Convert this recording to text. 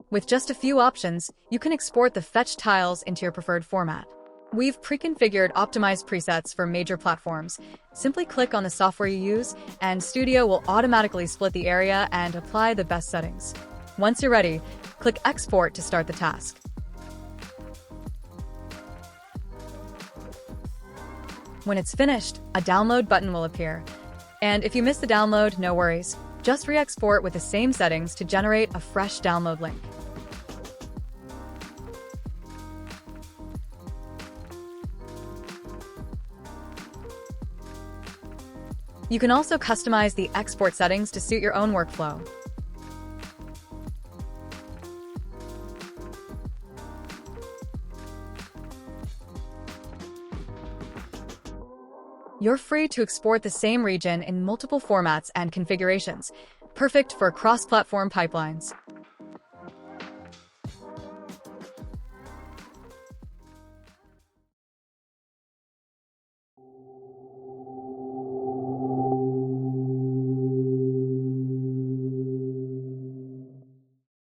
With just a few options, you can export the fetched tiles into your preferred format. We've pre-configured optimized presets for major platforms. Simply click on the software you use, and Studio will automatically split the area and apply the best settings. Once you're ready, click Export to start the task. When it's finished, a download button will appear. And if you miss the download, no worries. Just re-export with the same settings to generate a fresh download link. You can also customize the export settings to suit your own workflow. You're free to export the same region in multiple formats and configurations, perfect for cross-platform pipelines.